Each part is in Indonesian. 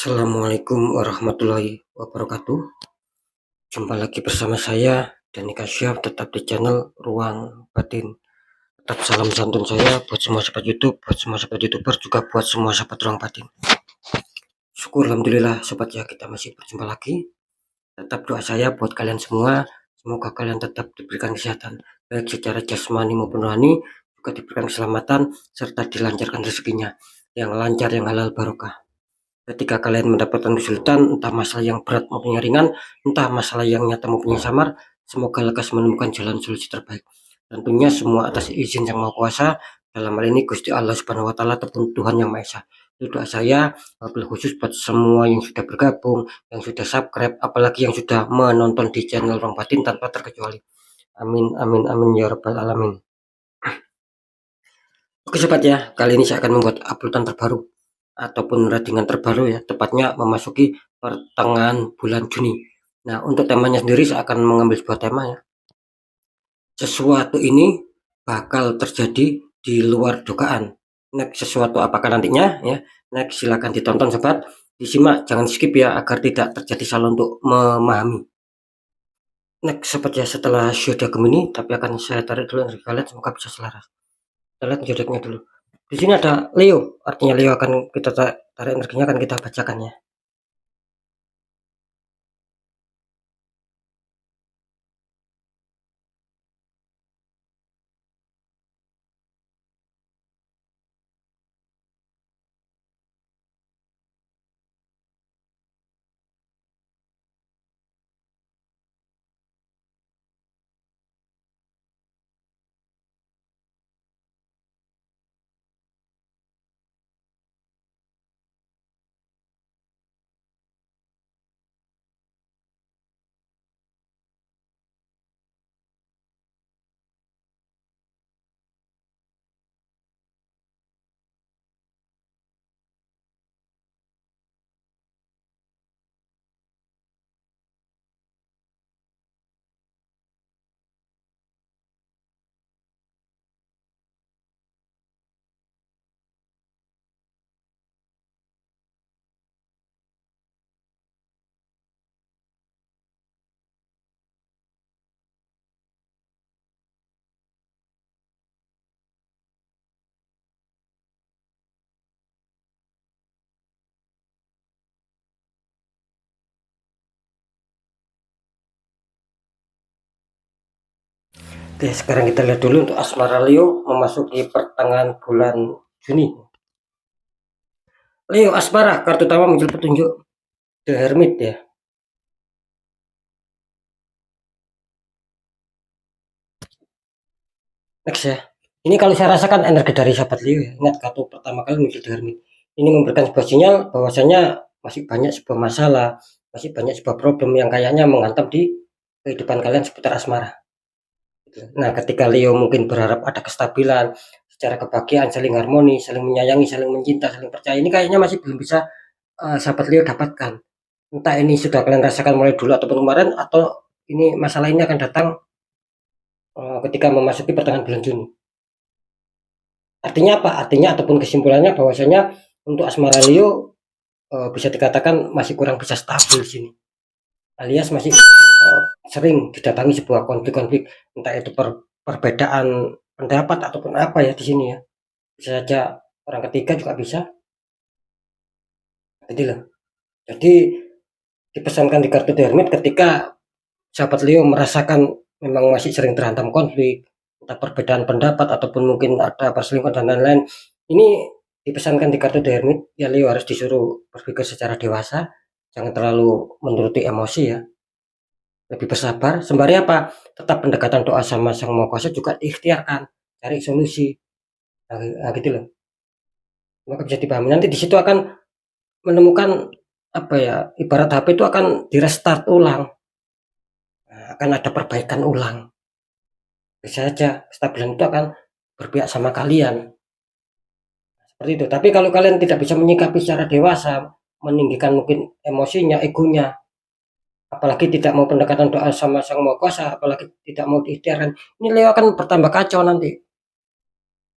Assalamualaikum warahmatullahi wabarakatuh. Jumpa lagi bersama saya Dani Kasyaf, tetap di channel Ruang Batin. Tetap salam santun saya buat semua sahabat YouTube, buat semua sahabat YouTuber, juga buat semua sahabat Ruang Batin. Syukur alhamdulillah sobat ya, kita masih berjumpa lagi. Tetap doa saya buat kalian semua, semoga kalian tetap diberikan kesehatan baik secara jasmani maupun rohani, juga diberikan keselamatan serta dilancarkan rezekinya yang lancar, yang halal barokah. Ketika kalian mendapatkan kesulitan, entah masalah yang berat maupun yang ringan, entah masalah yang nyata maupun yang samar, semoga lekas menemukan jalan solusi terbaik. Tentunya semua atas izin Yang Maha Kuasa, dalam hal ini Gusti Allah Subhanahu wa taala ataupun Tuhan Yang Maha Esa. Itu doa saya, wabil khusus buat semua yang sudah bergabung, yang sudah subscribe, apalagi yang sudah menonton di channel Ruang Batin tanpa terkecuali. Amin amin amin ya rabbal alamin. Oke sobat ya, kali ini saya akan membuat uploadan terbaru ataupun readingan terbaru ya, tepatnya memasuki pertengahan bulan Juni. Nah, untuk temanya sendiri saya akan mengambil sebuah tema ya. Sesuatu ini bakal terjadi di luar dugaan. Next, sesuatu apakah nantinya ya? Next, silakan ditonton sobat, disimak, jangan skip ya agar tidak terjadi salah untuk memahami. Next sobat ya, setelah Syuda Gemini, tapi akan saya tarik dulu energi kalian, semoga bisa selaras. Kita lihat zodiaknya dulu. Di sini ada Leo, artinya Leo akan kita tarik energinya, akan kita bacakan ya. Oke, sekarang kita lihat dulu untuk asmara Leo memasuki pertengahan bulan Juni. Leo asmara, kartu utama muncul petunjuk The Hermit ya. Next ya. Ini kalau saya rasakan energi dari sahabat Leo ya. Ingat, kartu pertama kali muncul The Hermit. Ini memberikan sebuah sinyal bahwasanya masih banyak sebuah masalah, masih banyak sebuah problem yang kayaknya menghantam di kehidupan kalian seputar asmara. Nah, ketika Leo mungkin berharap ada kestabilan secara kebahagiaan, saling harmoni, saling menyayangi, saling mencinta, saling percaya, ini kayaknya masih belum bisa sahabat Leo dapatkan. Entah ini sudah kalian rasakan mulai dulu ataupun kemarin, atau ini masalah ini akan datang ketika memasuki pertengahan bulan Juni. Artinya apa? Artinya ataupun kesimpulannya bahwasanya untuk asmara Leo bisa dikatakan masih kurang bisa stabil di sini, alias masih sering didatangi sebuah konflik-konflik, entah itu perbedaan pendapat ataupun apa ya di sini ya. Bisa saja orang ketiga juga bisa. Jadi dipesankan di kartu The Hermit, ketika sahabat Leo merasakan memang masih sering terhantam konflik, entah perbedaan pendapat ataupun mungkin ada perselingkuhan dan lain-lain, ini dipesankan di kartu The Hermit ya, Leo harus disuruh berpikir secara dewasa, jangan terlalu menuruti emosi ya, lebih bersabar, sembari apa, tetap pendekatan doa sama Sang Maha Kuasa juga diikhtiarkan, cari solusi. Nah, gitu loh, maka bisa dipahami nanti di situ akan menemukan apa ya, ibarat HP itu akan di restart ulang. Nah, akan ada perbaikan ulang. Bisa saja kestabilan itu akan berpihak sama kalian. Seperti itu. Tapi kalau kalian tidak bisa menyikapi secara dewasa, meninggikan mungkin emosinya, egonya, apalagi tidak mau pendekatan doa sama Sang Maha Kuasa, apalagi tidak mau diikhtiarkan, ini Leo akan bertambah kacau nanti.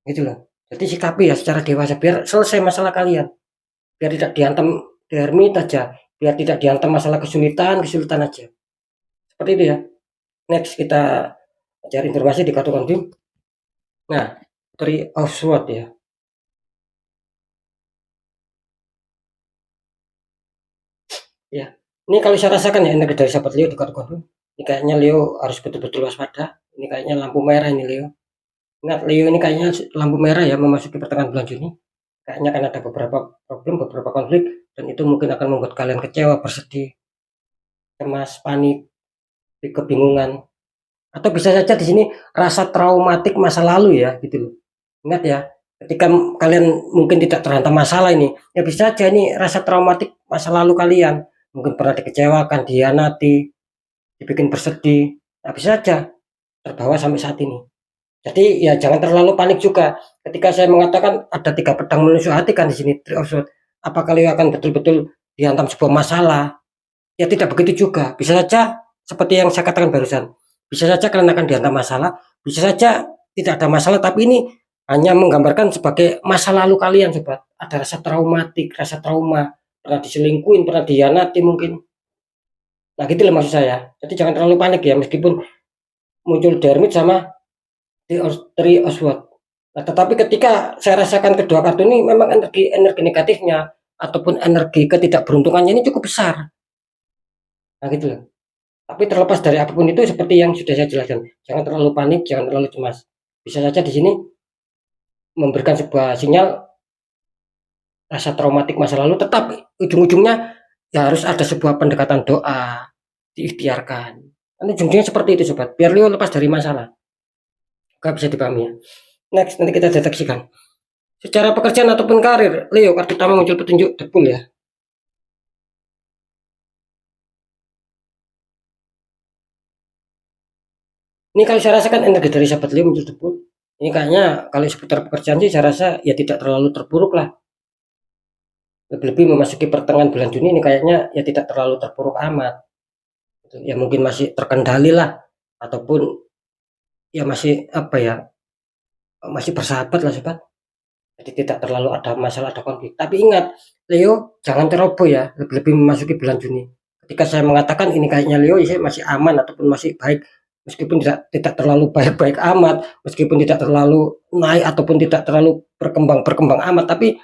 Gitu loh. Jadi sikapi ya secara dewasa biar selesai masalah kalian. Biar tidak dihantam di hermit aja, biar tidak dihantam masalah kesulitan aja. Seperti itu ya. Next kita cari informasi di kartu konfirm. Nah, Three of Swords ya. Ya, ini kalau saya rasakan ya energi dari sahabat Leo di kartu konfirm. Ini kayaknya Leo harus betul-betul waspada. Ini kayaknya lampu merah ini Leo. Ingat Leo ini kayaknya lampu merah ya memasuki pertengahan bulan Juni. Kayaknya akan ada beberapa problem, beberapa konflik, dan itu mungkin akan membuat kalian kecewa, bersedih, cemas, panik, kebingungan, atau bisa saja di sini rasa traumatik masa lalu ya, gitu loh. Ingat ya, ketika kalian mungkin tidak terhantam masalah ini, ya bisa saja ini rasa traumatik masa lalu kalian, mungkin pernah dikecewakan, dihianati, dibikin bersedih, nah bisa saja terbawa sampai saat ini. Jadi ya jangan terlalu panik juga. Ketika saya mengatakan ada 3 pedang menusuk hati kan di sini, Three of Swords, apakah kalian akan betul-betul dihantam sebuah masalah? Ya tidak begitu juga. Bisa saja seperti yang saya katakan barusan. Bisa saja kalian akan dihantam masalah, bisa saja tidak ada masalah, tapi ini hanya menggambarkan sebagai masa lalu kalian, sobat. Ada rasa traumatik, rasa trauma, pernah diselingkuhin, pernah dihianati mungkin. Nah, gitu loh maksud saya. Jadi jangan terlalu panik ya, meskipun muncul dermit sama Three of Swords. Nah, tetapi ketika saya rasakan kedua kartu ini memang energi negatifnya ataupun energi ketidakberuntungannya ini cukup besar. Nah, gitu loh. Tapi terlepas dari apapun itu seperti yang sudah saya jelaskan, jangan terlalu panik, jangan terlalu cemas. Bisa saja di sini memberikan sebuah sinyal rasa traumatik masa lalu, tetapi ujung-ujungnya ya harus ada sebuah pendekatan doa, diikhtiarkan. Kan ujung-ujungnya seperti itu sobat, biar Leo lepas dari masalah. Gak bisa dipahami ya. Next, nanti kita deteksikan. Secara pekerjaan ataupun karir, Leo kartu utama muncul petunjuk debul ya. Ini kalau saya rasakan energi dari sahabat Leo muncul debul. Ini kayaknya kalau seputar pekerjaan sih saya rasa ya tidak terlalu terpuruk lah. Lebih-lebih memasuki pertengahan bulan Juni ini kayaknya ya tidak terlalu terpuruk amat. Ya mungkin masih terkendali lah, ataupun ya masih apa ya, masih bersahabat lah sobat. Jadi tidak terlalu ada masalah, ada konflik. Tapi ingat, Leo jangan ceroboh ya, lebih-lebih memasuki bulan Juni. Ketika saya mengatakan ini kayaknya Leo ya masih aman ataupun masih baik, meskipun tidak terlalu baik-baik amat, meskipun tidak terlalu naik ataupun tidak terlalu berkembang amat, tapi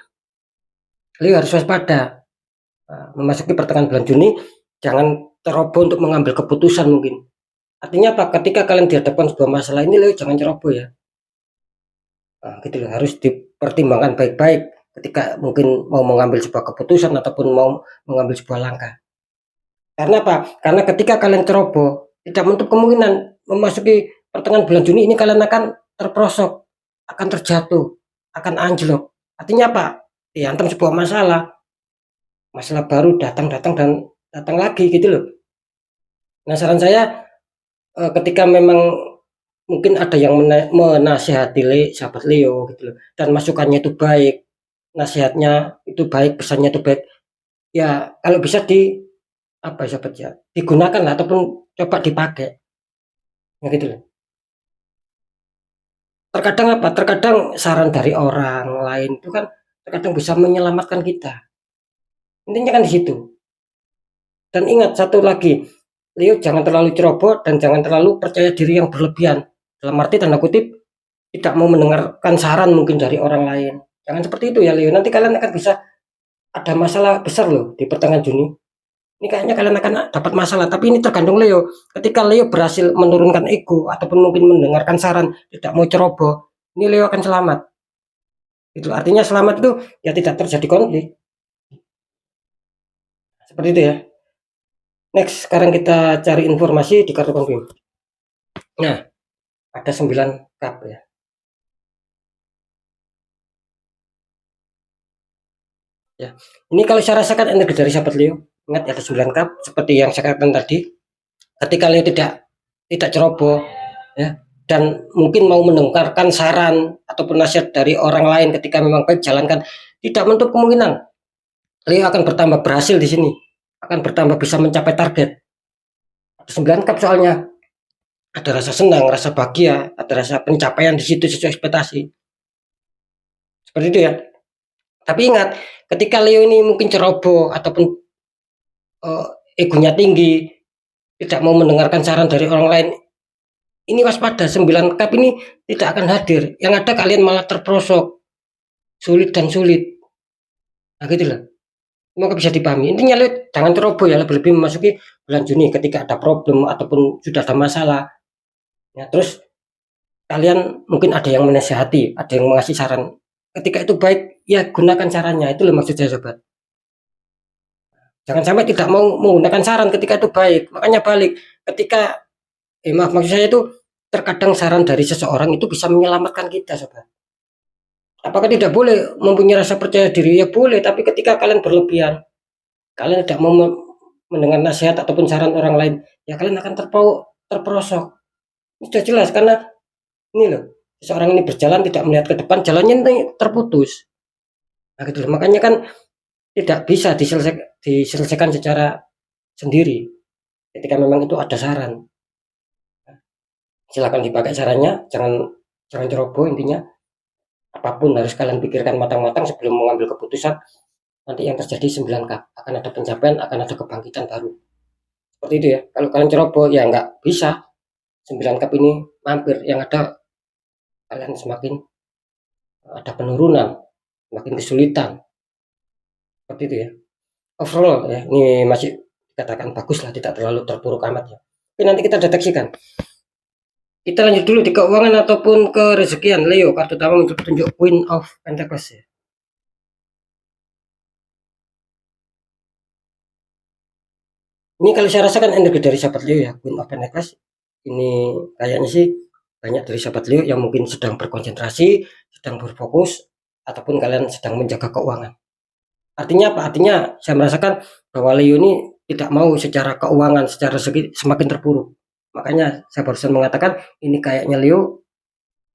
Leo harus waspada. Memasuki pertengahan bulan Juni, jangan ceroboh untuk mengambil keputusan mungkin. Artinya apa? Ketika kalian dihadapkan sebuah masalah ini, Leo jangan ceroboh ya. Nah, gitu loh, harus dipertimbangkan baik-baik ketika mungkin mau mengambil sebuah keputusan ataupun mau mengambil sebuah langkah. Karena apa? Karena ketika kalian ceroboh, tidak menutup kemungkinan memasuki pertengahan bulan Juni ini kalian akan terperosok, akan terjatuh, akan anjlok. Artinya apa? Dihantam sebuah masalah baru datang dan datang lagi gitu loh. Nah, saran saya ketika memang mungkin ada yang menasihati sahabat Leo gitu loh, dan masukannya itu baik, nasihatnya itu baik, pesannya itu baik, ya kalau bisa apa ya sahabat ya, digunakan lah ataupun coba dipakai, ya gitu loh. Terkadang apa, terkadang saran dari orang lain itu kan terkadang bisa menyelamatkan kita, intinya kan di situ. Dan ingat satu lagi, Leo jangan terlalu ceroboh dan jangan terlalu percaya diri yang berlebihan, dalam arti tanda kutip tidak mau mendengarkan saran mungkin dari orang lain. Jangan seperti itu ya Leo, nanti kalian akan bisa ada masalah besar loh di pertengahan Juni. Ini kayaknya kalian akan dapat masalah, tapi ini tergantung Leo. Ketika Leo berhasil menurunkan ego ataupun mungkin mendengarkan saran, tidak mau ceroboh, ini Leo akan selamat. Itu artinya selamat itu ya tidak terjadi konflik. Seperti itu ya. Next, sekarang kita cari informasi di kartu konfirm. Nah, ada 9 cup ya. Ya. Ini kalau saya rasakan energi dari sahabat Leo, ingat ada 9 cup seperti yang saya katakan tadi. Ketika Leo tidak ceroboh ya, dan mungkin mau mendengarkan saran ataupun nasihat dari orang lain ketika memang baik jalankan, tidak menutup kemungkinan Leo akan bertambah berhasil di sini, akan bertambah bisa mencapai target. Ada 9 cup soalnya. Ada rasa senang, rasa bahagia, ada rasa pencapaian di situ sesuai ekspektasi. Seperti itu ya. Tapi ingat, ketika Leo ini mungkin ceroboh ataupun uh, egonya tinggi, tidak mau mendengarkan saran dari orang lain, ini waspada, 9 cup ini tidak akan hadir. Yang ada kalian malah terperosok, sulit dan sulit. Nah gitu loh. Semoga bisa dipahami. Intinya Leo jangan ceroboh ya, lebih-lebih memasuki bulan Juni ketika ada problem ataupun sudah ada masalah. Ya, terus kalian mungkin ada yang menasihati, ada yang mengasih saran. Ketika itu baik, ya gunakan caranya. Itu loh maksud saya sobat. Jangan sampai tidak mau menggunakan saran ketika itu baik. Makanya balik, ketika maaf maksud saya itu terkadang saran dari seseorang itu bisa menyelamatkan kita sobat. Apakah tidak boleh mempunyai rasa percaya diri? Ya boleh, tapi ketika kalian berlebihan, kalian tidak mau mendengar nasihat ataupun saran orang lain, ya kalian akan terperosok. Ini sudah jelas karena ini loh, seseorang ini berjalan tidak melihat ke depan, jalannya ini terputus. Nah gitu loh. Makanya kan tidak bisa diselesaikan secara sendiri. Ketika memang itu ada saran, silakan dipakai sarannya, jangan jangan ceroboh intinya. Apapun harus kalian pikirkan matang-matang sebelum mengambil keputusan. Nanti yang terjadi 9 kap, akan ada pencapaian, akan ada kebangkitan baru. Seperti itu ya. Kalau kalian ceroboh ya nggak bisa. 9 kap ini mampir, yang ada kalian semakin ada penurunan, semakin kesulitan. Seperti itu ya. Overall ya, ini masih dikatakan bagus lah, tidak terlalu terpuruk amat ya. Tapi nanti kita deteksikan. Kita lanjut dulu di keuangan ataupun ke rezekian. Leo, kartu utama untuk petunjuk Queen of Pentacles ya. Ini kalau saya rasakan energi dari sahabat Leo ya, Queen of Pentacles. Ini kayaknya sih banyak dari sahabat Leo yang mungkin sedang berkonsentrasi, sedang berfokus, ataupun kalian sedang menjaga keuangan. Artinya apa? Artinya saya merasakan bahwa Leo ini tidak mau secara keuangan, secara segi semakin terpuruk. Makanya saya barusan mengatakan ini kayaknya Leo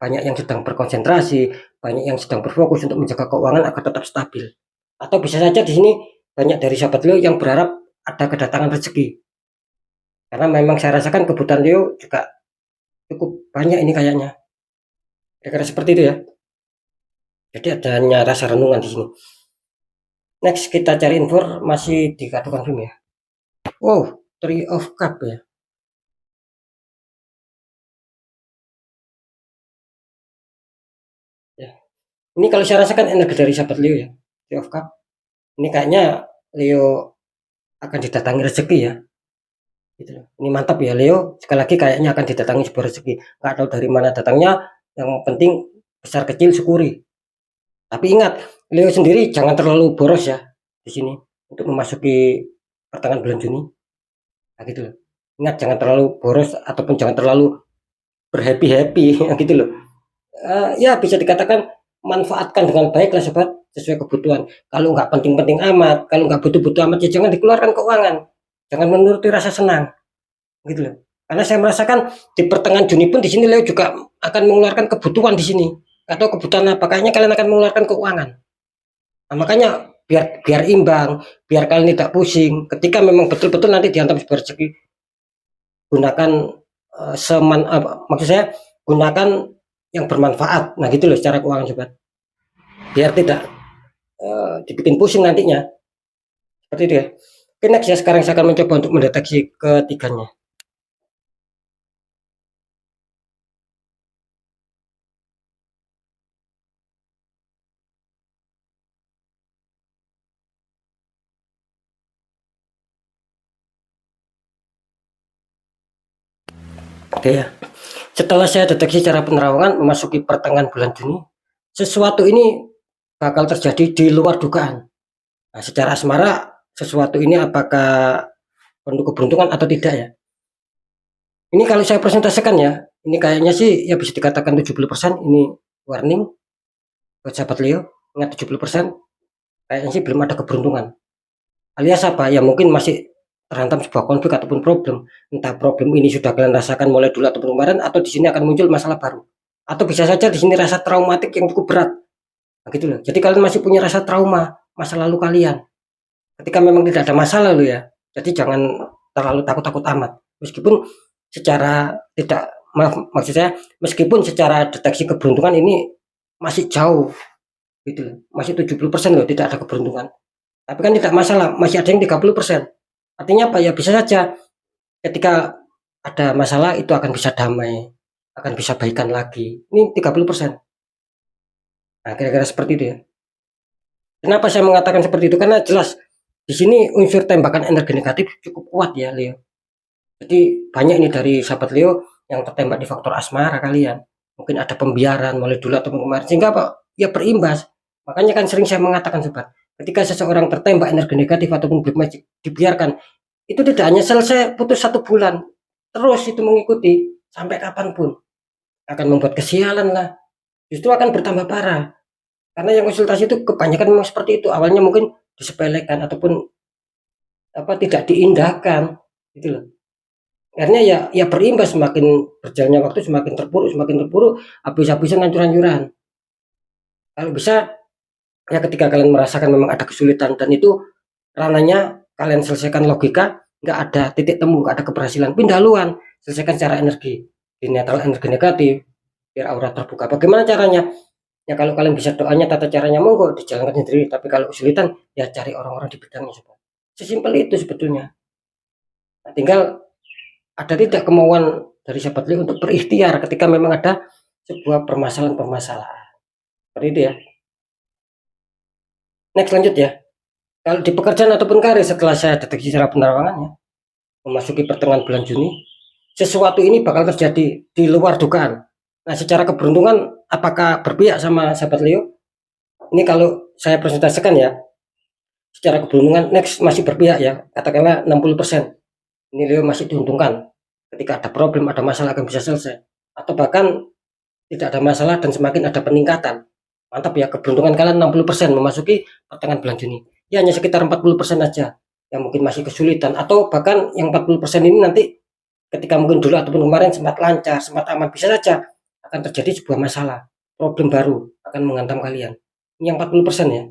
banyak yang sedang berkonsentrasi, banyak yang sedang berfokus untuk menjaga keuangan agar tetap stabil. Atau bisa saja di sini banyak dari sahabat Leo yang berharap ada kedatangan rezeki. Karena memang saya rasakan kebutuhan Leo juga cukup banyak ini kayaknya. Kira-kira seperti itu ya. Jadi adanya rasa renungan di sini. Next kita cari informasi di kartu konfirm ya. Oh, Three of Cup ya. Ya. Ini kalau saya rasakan energi dari sahabat Leo ya. Three of Cup. Ini kayaknya Leo akan didatangi rezeki ya. Gitu. Ini mantap ya Leo. Sekali lagi kayaknya akan didatangi sebuah rezeki. Nggak tahu dari mana datangnya. Yang penting besar kecil syukuri. Tapi ingat, Leo sendiri jangan terlalu boros ya di sini untuk memasuki pertengahan bulan Juni. Nah gitu loh. Ingat jangan terlalu boros ataupun jangan terlalu berhappy-happy gitu loh. Ya bisa dikatakan manfaatkan dengan baik lah sobat sesuai kebutuhan. Kalau nggak penting-penting amat, kalau nggak butuh-butuh amat ya jangan dikeluarkan keuangan. Jangan menuruti rasa senang gitu loh. Karena saya merasakan di pertengahan Juni pun di sini Leo juga akan mengeluarkan kebutuhan di sini. Atau kebutuhan apa? Kayaknya kalian akan mengeluarkan keuangan. Nah, makanya biar biar imbang, biar kalian tidak pusing. Ketika memang betul-betul nanti dihantam sebuah rezeki, gunakan maksud saya gunakan yang bermanfaat. Nah gitu loh secara keuangan sobat. Biar tidak dibikin pusing nantinya. Seperti itu ya. Oke, next ya sekarang saya akan mencoba untuk mendeteksi ketiganya. Oke ya. Setelah saya deteksi cara penerawangan memasuki pertengahan bulan Juni, sesuatu ini bakal terjadi di luar dugaan. Nah, secara asmara sesuatu ini apakah penuh keberuntungan atau tidak ya? Ini kalau saya presentasikan ya, ini kayaknya sih ya bisa dikatakan 70% ini warning buat sahabat Leo. Ingat 70% kayaknya sih belum ada keberuntungan. Alias apa? Ya mungkin masih terhantam sebuah konflik ataupun problem. Entah problem ini sudah kalian rasakan mulai dulu ataupun kemarin atau di sini akan muncul masalah baru. Atau bisa saja di sini rasa traumatik yang cukup berat. Nah, gitu loh. Jadi kalian masih punya rasa trauma masa lalu kalian. Ketika memang tidak ada masalah lo ya. Jadi jangan terlalu takut-takut amat. Meskipun secara tidak maaf maksud saya meskipun secara deteksi keberuntungan ini masih jauh gitu loh. Masih 70% loh tidak ada keberuntungan. Tapi kan tidak masalah, masih ada yang 30%. Artinya apa ya, bisa saja ketika ada masalah itu akan bisa damai, akan bisa baikan lagi. Ini 30%. Nah, kira-kira seperti itu ya. Kenapa saya mengatakan seperti itu? Karena jelas di sini unsur tembakan energi negatif cukup kuat ya, Leo. Jadi banyak ini dari sahabat Leo yang tertembak di faktor asmara kalian. Mungkin ada pembiaran mulai dulu atau kemarin sehingga apa? Ya berimbas. Makanya kan sering saya mengatakan sobat, ketika seseorang tertembak energi negatif ataupun black magic dibiarkan, itu tidak hanya selesai putus 1 bulan, terus itu mengikuti sampai kapanpun akan membuat kesialan lah. Justru akan bertambah parah. Karena yang konsultasi itu kebanyakan memang seperti itu. Awalnya mungkin disepelekan ataupun apa tidak diindahkan gitu loh. Akhirnya ya berimbas, semakin berjalannya waktu semakin terpuruk, habis-habisan hancur-hancuran. Kalau bisa ya ketika kalian merasakan memang ada kesulitan dan itu ranahnya kalian selesaikan logika, nggak ada titik temu, nggak ada keberhasilan, pindah haluan, selesaikan secara energi, di netral energi negatif, biar aura terbuka. Bagaimana caranya? Ya kalau kalian bisa doanya, tata caranya monggo dijalankan sendiri. Tapi kalau kesulitan ya cari orang-orang di bidangnya. Sesimpel itu sebetulnya. Nah, tinggal ada tidak kemauan dari sahabat Leo untuk berikhtiar ketika memang ada sebuah permasalahan-permasalahan. Seperti itu ya. Next lanjut ya. Kalau di pekerjaan ataupun karir setelah saya deteksi secara penerawangannya, memasuki pertengahan bulan Juni, sesuatu ini bakal terjadi di luar dugaan. Nah, secara keberuntungan apakah berpihak sama sahabat Leo? Ini kalau saya presentasikan ya, secara keberuntungan next masih berpihak ya, katakanlah 60%. Ini Leo masih diuntungkan. Ketika ada problem, ada masalah akan bisa selesai. Atau bahkan tidak ada masalah dan semakin ada peningkatan. Mantap ya, keberuntungan kalian 60% memasuki pertengahan bulan Juni. Ya hanya sekitar 40% aja yang mungkin masih kesulitan, atau bahkan yang 40% ini nanti ketika mungkin dulu ataupun kemarin sempat lancar, sempat aman, bisa saja akan terjadi sebuah masalah, problem baru akan menghantam kalian. Ini yang 40% ya.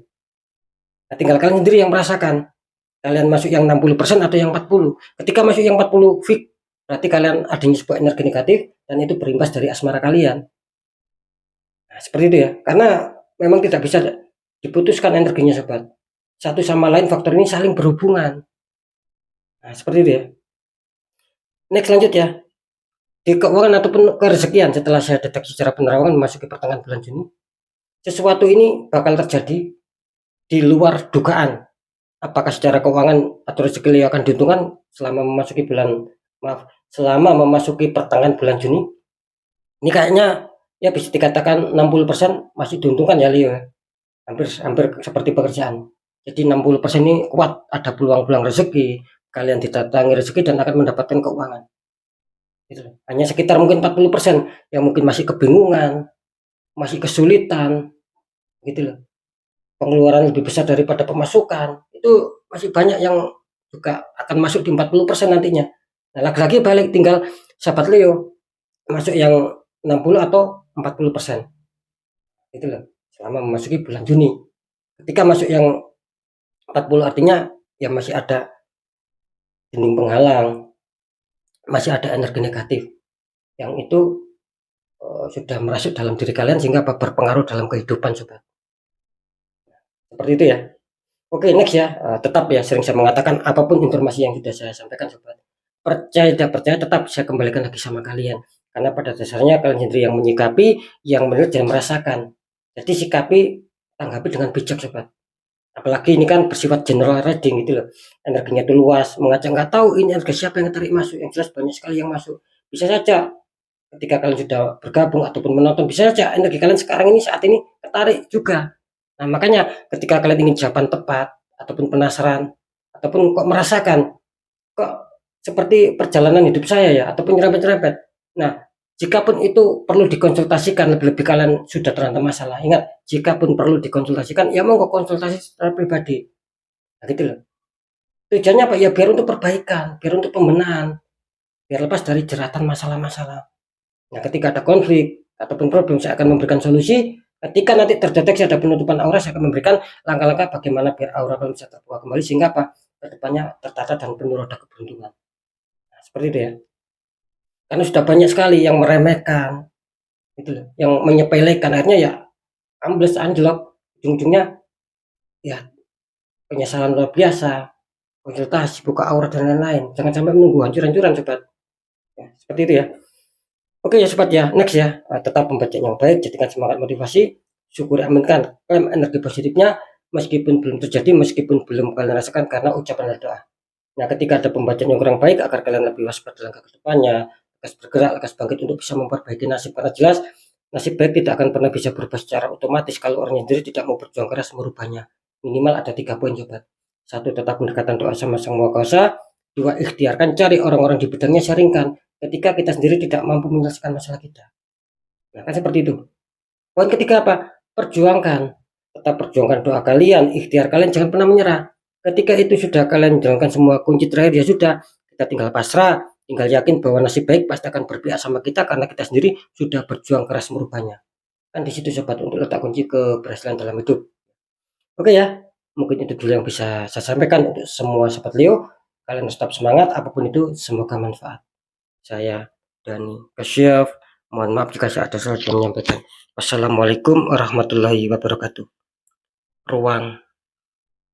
Nah, tinggal kalian sendiri yang merasakan. Kalian masuk yang 60% atau yang 40. Ketika masuk yang 40 fix, berarti kalian adanya sebuah energi negatif dan itu berimbas dari asmara kalian. Nah, seperti itu ya. Karena memang tidak bisa diputuskan energinya sobat. Satu sama lain faktor ini saling berhubungan. Nah, seperti itu ya. Next lanjut ya. Di keuangan ataupun kerezekian setelah saya deteksi secara penerawangan memasuki pertengahan bulan Juni, sesuatu ini bakal terjadi di luar dugaan. Apakah secara keuangan atau rezeki akan diuntungkan selama memasuki pertengahan bulan Juni. Ini kayaknya ya bisa dikatakan 60% masih diuntungkan ya Leo. Hampir hampir seperti pekerjaan. Jadi 60% ini kuat, ada peluang-peluang rezeki, kalian didatangi rezeki dan akan mendapatkan keuangan. Gitu. Hanya sekitar mungkin 40% yang mungkin masih kebingungan, masih kesulitan, gitu loh. Pengeluaran lebih besar daripada pemasukan. Itu masih banyak yang juga akan masuk di 40% nantinya. Nah, lagi-lagi balik tinggal sahabat Leo masuk yang 60 atau 40%. Itu loh. Selama memasuki bulan Juni. Ketika masuk yang 40 artinya ya masih ada dinding penghalang, masih ada energi negatif yang itu sudah merasuk dalam diri kalian sehingga berpengaruh dalam kehidupan sobat. Seperti itu ya. Oke, next ya. Tetap ya sering saya mengatakan apapun informasi yang sudah saya sampaikan sobat, percaya tidak percaya tetap saya kembalikan lagi sama kalian. Karena pada dasarnya kalian sendiri yang menyikapi, yang melihat dan merasakan. Jadi sikapi, tanggapi dengan bijak sobat. Apalagi ini kan bersifat general reading gitu loh. Energinya itu luas, mengajak nggak tahu ini energi siapa yang tarik masuk. Yang jelas banyak sekali yang masuk. Bisa saja ketika kalian sudah bergabung ataupun menonton, bisa saja energi kalian sekarang ini saat ini tertarik juga. Nah, makanya ketika kalian ingin jawaban tepat ataupun penasaran ataupun kok merasakan kok seperti perjalanan hidup saya ya ataupun nyerempet-nyerempet. Nah, jikapun itu perlu dikonsultasikan, lebih-lebih kalian sudah terhantam masalah. Ingat, jikapun perlu dikonsultasikan, ya monggo konsultasi secara pribadi. Nah, gitu loh. Tujuannya apa? Ya biar untuk perbaikan, biar untuk pembenahan, biar lepas dari jeratan masalah-masalah. Nah, ketika ada konflik ataupun problem, saya akan memberikan solusi. Ketika nanti terdeteksi ada penutupan aura, saya akan memberikan langkah-langkah bagaimana biar aura kalian bisa terbuka kembali sehingga apa? Kedepannya tertata dan penuh roda keberuntungan. Nah, seperti itu ya. Karena sudah banyak sekali yang meremehkan, gitu loh, yang menyepelekan, akhirnya ya ambles anjlok. ujung-ujungnya ya penyesalan luar biasa, konsultasi, buka aurat dan lain-lain. Jangan sampai menunggu hancur-hancuran sobat. Ya, seperti itu ya. Oke ya sobat ya, next ya, tetap membaca yang baik, jadikan semangat motivasi, syukuri aminkan, klaim energi positifnya, meskipun belum terjadi, meskipun belum kalian rasakan karena ucapan dan doa. Nah, ketika ada pembacaan yang kurang baik, agar kalian lebih waspada langkah ke depannya, lekas bergerak, lekas bangkit untuk bisa memperbaiki nasib. Karena jelas, nasib baik tidak akan pernah bisa berubah secara otomatis kalau orangnya sendiri tidak mau berjuang keras merubahnya. Minimal ada 3 poin sobat. 1. Tetap mendekatkan doa sama Sang Maha Kuasa. 2. Ikhtiarkan cari orang-orang di bidangnya, sharingkan ketika kita sendiri tidak mampu menyelesaikan masalah kita. Nah, kan seperti itu. Poin ketiga apa? Perjuangkan. Tetap perjuangkan doa kalian, ikhtiar kalian, jangan pernah menyerah. Ketika itu sudah kalian jalankan semua kunci terakhir, ya sudah, kita tinggal pasrah, tinggal yakin bahwa nasib baik pasti akan berpihak sama kita karena kita sendiri sudah berjuang keras merubahnya. Kan di situ sobat untuk letak kunci keberhasilan dalam hidup. Oke ya, mungkin itu dulu yang bisa saya sampaikan untuk semua sobat Leo. Kalian tetap semangat, apapun itu semoga manfaat. Saya Dani Kasyaf. Mohon maaf jika saya ada salah dalam menyampaikan. Wassalamualaikum warahmatullahi wabarakatuh. Ruang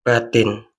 batin.